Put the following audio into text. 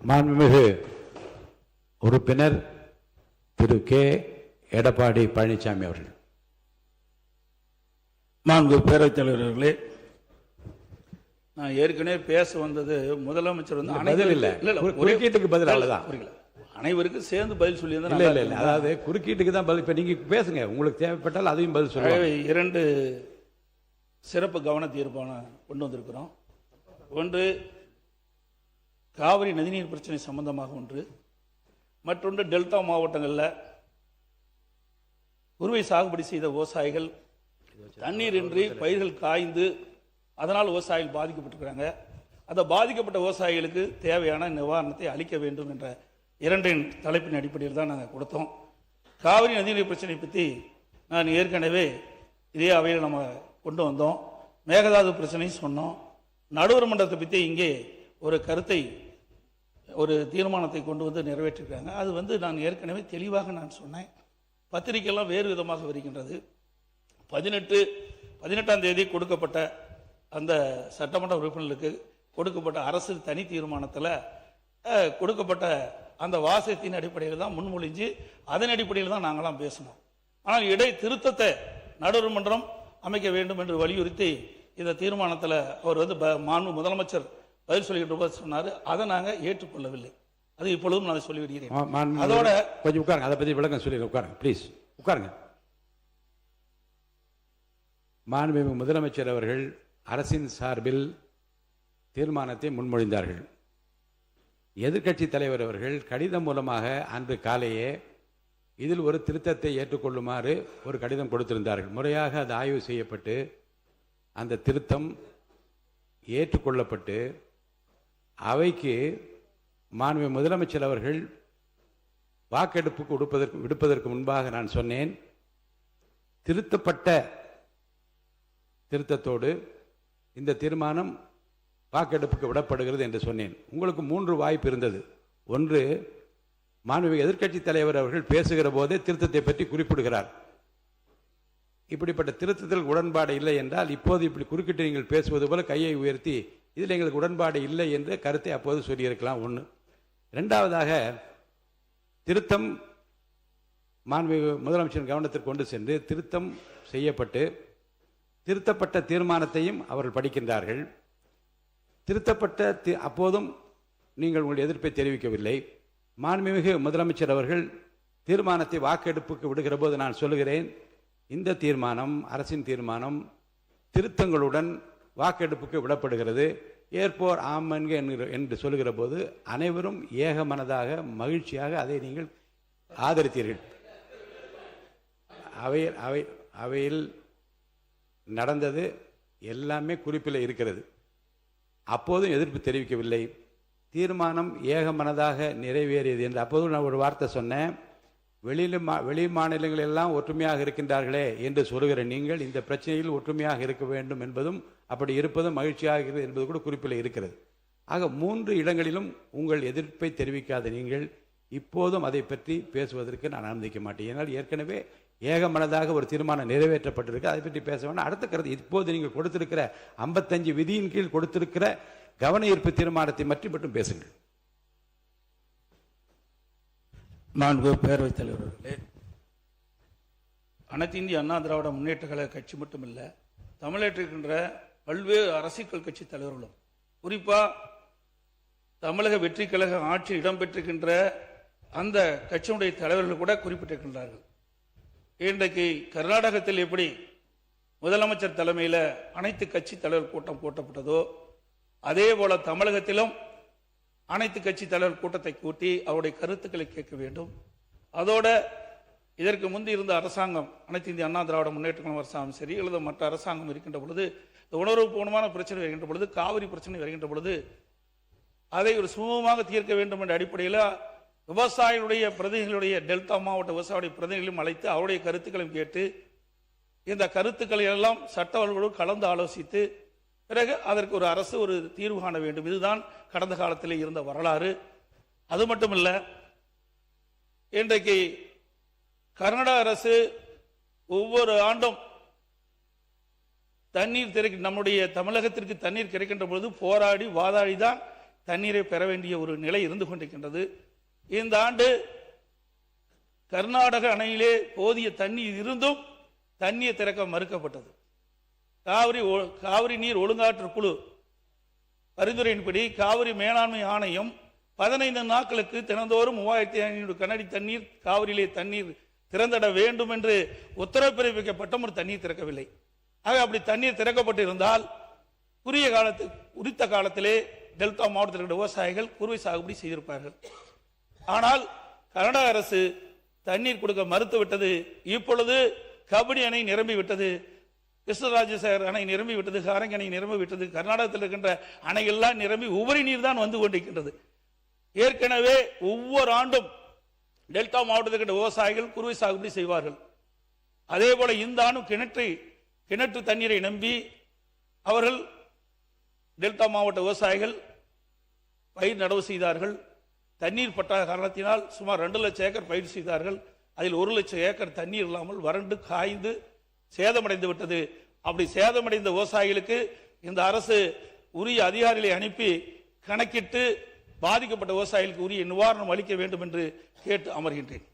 மாண்புமிகு உறுப்பினர் திரு கே எடப்பாடி பழனிசாமி அவர்கள். மாண்பு பேரவைத் தலைவர்களே, நான் ஏற்கனவே பேச வந்தது முதலமைச்சர் வந்து பதில் இல்ல குறுக்கீட்டுக்கு பதில் அவ்வளவுதான். அனைவருக்கும் சேர்ந்து பதில் சொல்லி இல்ல அதாவது குறுக்கீட்டுக்கு தான் பதில். இப்ப நீங்க பேசுங்க, உங்களுக்கு தேவைப்பட்டால் அதையும் பதில் சொல்லுங்க. 2 சிறப்பு கவன தீர்மானம் கொண்டு வந்திருக்கிறோம். ஒன்று காவிரி நதிநீர் பிரச்சனை சம்பந்தமாக ஒன்று, மற்றொன்று டெல்டா மாவட்டங்களில் குறுவை சாகுபடி செய்த விவசாயிகள் தண்ணீரின்றி பயிர்கள் காய்ந்து அதனால் விவசாயிகள் பாதிக்கப்பட்டிருக்கிறாங்க. அந்த பாதிக்கப்பட்ட விவசாயிகளுக்கு தேவையான நிவாரணத்தை அளிக்க வேண்டும் என்ற 2 தலைப்பின் அடிப்படையில் தான் நாங்கள் கொடுத்தோம். காவிரி நதிநீர் பிரச்சனை பற்றி நான் ஏற்கனவே இதே அவையில் நம்ம கொண்டு வந்தோம். மேகதாது பிரச்சனையும் சொன்னோம். நடுவர் மன்றத்தை பற்றி இங்கே ஒரு கருத்தை, ஒரு தீர்மானத்தை கொண்டு வந்து நிறைவேற்றிருக்காங்க. அது வந்து நான் ஏற்கனவே தெளிவாக நான் சொன்னேன். பத்திரிகையெல்லாம் வேறு விதமாக வருகின்றது. 18ஆம் தேதி கொடுக்கப்பட்ட அந்த சட்டமன்ற உறுப்பினர்களுக்கு கொடுக்கப்பட்ட அரசு தனி தீர்மானத்தில் கொடுக்கப்பட்ட அந்த வாசகத்தின் அடிப்படையில் தான் முன்மொழிஞ்சு அதன் அடிப்படையில் தான் நாங்களாம் பேசணும். ஆனால் இடை திருத்தத்தை நடுவர் மன்றம் அமைக்க வேண்டும் என்று வலியுறுத்தி இந்த தீர்மானத்தில் அவர் வந்து மாண்பு முதலமைச்சர் பதில் சொல்லிக்கிட்டு போது சொன்னார். அதை நாங்கள் ஏற்றுக்கொள்ளவில்லை. அது இப்பொழுதும் நான் சொல்லிவிடுகிறேன். அதோட கொஞ்சம் உட்காருங்க, அதை பற்றி விளக்கம் சொல்லி உட்காருங்க, ப்ளீஸ் உட்காருங்க. மாண்புமிகு முதலமைச்சர் அவர்கள் அரசின் சார்பில் தீர்மானத்தை முன்மொழிந்தார்கள். எதிர்க்கட்சி தலைவர் அவர்கள் கடிதம் மூலமாக அன்று காலையே இதில் ஒரு திருத்தத்தை ஏற்றுக்கொள்ளுமாறு ஒரு கடிதம் கொடுத்திருந்தார்கள். முறையாக அது ஆய்வு செய்யப்பட்டு அந்த திருத்தம் ஏற்றுக்கொள்ளப்பட்டு அவைக்கு மாண்புமிகு முதலமைச்சர் அவர்கள் வாக்கெடுப்புக்கு விடுப்பதற்கு முன்பாக நான் சொன்னேன், திருத்தப்பட்ட திருத்தத்தோடு இந்த தீர்மானம் வாக்கெடுப்புக்கு விடப்படுகிறது என்று சொன்னேன். உங்களுக்கு 3 வாய்ப்பு இருந்தது. ஒன்று, மாண்புமிகு எதிர்க்கட்சி தலைவர் அவர்கள் பேசுகிற போதே திருத்தத்தை பற்றி குறிப்பிடுகிறார். இப்படிப்பட்ட திருத்தத்தில் உடன்பாடு இல்லை என்றால் இப்போது இப்படி குறுக்கிட்டு நீங்கள் பேசுவது போல கையை உயர்த்தி இதில் எங்களுக்கு உடன்பாடு இல்லை என்ற கருத்தை அப்போது சொல்லியிருக்கலாம். ஒன்று. 2வதாக, திருத்தம் மாண்புமிகு முதலமைச்சர் கவனத்திற்கு கொண்டு சென்று திருத்தம் செய்யப்பட்டு திருத்தப்பட்ட தீர்மானத்தையும் அவர்கள் படிக்கின்றார்கள். திருத்தப்பட்ட அப்போதும் நீங்கள் உங்களுடைய எதிர்ப்பை தெரிவிக்கவில்லை. மாண்புமிகு முதலமைச்சர் அவர்கள் தீர்மானத்தை வாக்கெடுப்புக்கு விடுகிற போது நான் சொல்லுகிறேன், இந்த தீர்மானம் அரசின் தீர்மானம் திருத்தங்களுடன் வாக்கெடுப்புக்கு விடப்படுகிறது, ஏற்போர் ஆம் என்று சொல்லுகிற போது அனைவரும் ஏக மனதாக மகிழ்ச்சியாக அதை நீங்கள் ஆதரித்தீர்கள். அவையில் நடந்தது எல்லாமே குறிப்பில் இருக்கிறது. அப்போதும் எதிர்ப்பு தெரிவிக்கவில்லை. தீர்மானம் ஏக மனதாக நிறைவேறியது என்று அப்போதும் நான் ஒரு வார்த்தை சொன்னேன். வெளி மாநிலங்கள் எல்லாம் ஒற்றுமையாக இருக்கின்றார்களே என்று சொல்லுகிற நீங்கள் இந்த பிரச்சனையில் ஒற்றுமையாக இருக்க வேண்டும் என்பதும் அப்படி இருப்பதும் மகிழ்ச்சியாக இருக்கிறது என்பது கூட குறிப்பில் இருக்கிறது. ஆக 3 இடங்களிலும் உங்கள் எதிர்ப்பை தெரிவிக்காத நீங்கள் இப்போதும் அதை பற்றி பேசுவதற்கு நான் அனுமதிக்க மாட்டேன். ஏன்னால் ஏற்கனவே ஏக மனதாக ஒரு தீர்மானம் நிறைவேற்றப்பட்டிருக்கு, அதை பற்றி பேச வேண்டாம். அடுத்த கருத்து, இப்போது நீங்கள் கொடுத்திருக்கிற 55 விதியின் கீழ் கொடுத்திருக்கிற கவன ஈர்ப்பு தீர்மானத்தை மட்டும் பேசுங்கள். மாண்பு பேரவைத் தலைவர்களே, அனைத்து இந்திய அண்ணா திராவிட முன்னேற்ற கழக கட்சி மட்டுமில்லை, தமிழகத்தில் இருக்கின்ற பல்வேறு அரசியல் கட்சி தலைவர்களும், குறிப்பாக தமிழக வெற்றி கழக ஆட்சி இடம்பெற்றிருக்கின்ற அந்த கட்சியினுடைய தலைவர்கள் கூட குறிப்பிட்டிருக்கின்றார்கள். இன்றைக்கு கர்நாடகத்தில் எப்படி முதலமைச்சர் தலைமையில் அனைத்து கட்சி தலைவர் கூட்டம் கூட்டப்பட்டதோ அதே போல தமிழகத்திலும் அனைத்து கட்சி தலைவர் கூட்டத்தை கூட்டி அவருடைய கருத்துக்களை கேட்க வேண்டும். அதோட இதற்கு முந்தி இருந்த அரசாங்கம், அனைத்து இந்திய அண்ணா திராவிட முன்னேற்ற கழக அரசாங்கம் சரி அல்லது மற்ற அரசாங்கம் இருக்கின்ற பொழுது, உணர்வுபூர்வமான பிரச்சனை வருகின்ற பொழுது, காவிரி பிரச்சனை வருகின்ற பொழுது அதை ஒரு சுமூகமாக தீர்க்க வேண்டும் என்ற அடிப்படையில் விவசாயிகளுடைய பிரதிநிதிகளுடைய டெல்டா மாவட்ட விவசாயிகளுடைய பிரதிநிதிகளையும் அழைத்து அவருடைய கருத்துக்களையும் கேட்டு இந்த கருத்துக்களை எல்லாம் சட்டவர்களோடு கலந்து ஆலோசித்து பிறகு அதற்கு ஒரு அரசு ஒரு தீர்வு காண வேண்டும். இதுதான் கடந்த காலத்தில் இருந்த வரலாறு. அது மட்டுமல்ல, இன்றைக்கு கர்நாடக அரசு ஒவ்வொரு ஆண்டும் தண்ணீர் நம்முடைய தமிழகத்திற்கு தண்ணீர் கிடைக்கின்ற பொழுது போராடி வாதாடி தான் தண்ணீரை பெற வேண்டிய ஒரு நிலை இருந்து கொண்டிருக்கின்றது. இந்த ஆண்டு கர்நாடக அணையிலே போதிய தண்ணீர் இருந்தும் தண்ணீர் திறக்க மறுக்கப்பட்டது. காவிரி நீர் ஒழுங்காற்று குழு பரிந்துரையின்படி காவிரி மேலாண்மை ஆணையம் 15 நாட்களுக்கு தினந்தோறும் 3500 கனஅடி தண்ணீர் காவிரியிலே தண்ணீர் திறந்திட வேண்டும் என்று உத்தரவு பிறப்பிக்கப்பட்டும் ஒரு தண்ணீர் திறக்கவில்லை. ஆக அப்படி தண்ணீர் திறக்கப்பட்டிருந்தால் குறித்த காலத்திலே டெல்டா மாவட்டத்தில் இருக்கிற விவசாயிகள் குறுவை சாகுபடி செய்திருப்பார்கள். ஆனால் கர்நாடக அரசு தண்ணீர் கொடுக்க மறுத்துவிட்டது. இப்பொழுது கபினி அணை நிரம்பி விட்டது, கிருஷ்ணராஜசாகர் அணை நிரம்பி விட்டது, ஹாரங்கி அணை நிரம்பி விட்டது. கர்நாடகத்தில் இருக்கின்ற அணைகள்லாம் நிரம்பி உபரி நீர் தான் வந்து கொண்டிருக்கின்றது. ஏற்கனவே ஒவ்வொரு ஆண்டும் டெல்டா மாவட்டத்தில் இருக்கின்ற விவசாயிகள் குறுவை சாகுபடி செய்வார்கள். அதே போல இந்த ஆண்டும் கிணற்று தண்ணீரை நம்பி அவர்கள் டெல்டா மாவட்ட விவசாயிகள் பயிர் நடவு செய்தார்கள். தண்ணீர் பட்டாத காரணத்தினால் சுமார் 2 லட்சம் ஏக்கர் பயிர் செய்தார்கள். அதில் 1 லட்சம் ஏக்கர் தண்ணீர் இல்லாமல் வறண்டு காய்ந்து சேதமடைந்து விட்டது. அப்படி சேதமடைந்த விவசாயிகளுக்கு இந்த அரசு உரிய அதிகாரிகளை அனுப்பி கணக்கிட்டு பாதிக்கப்பட்ட விவசாயிகளுக்கு உரிய நிவாரணம் அளிக்க வேண்டும் என்று கேட்டு அமர்கின்றேன்.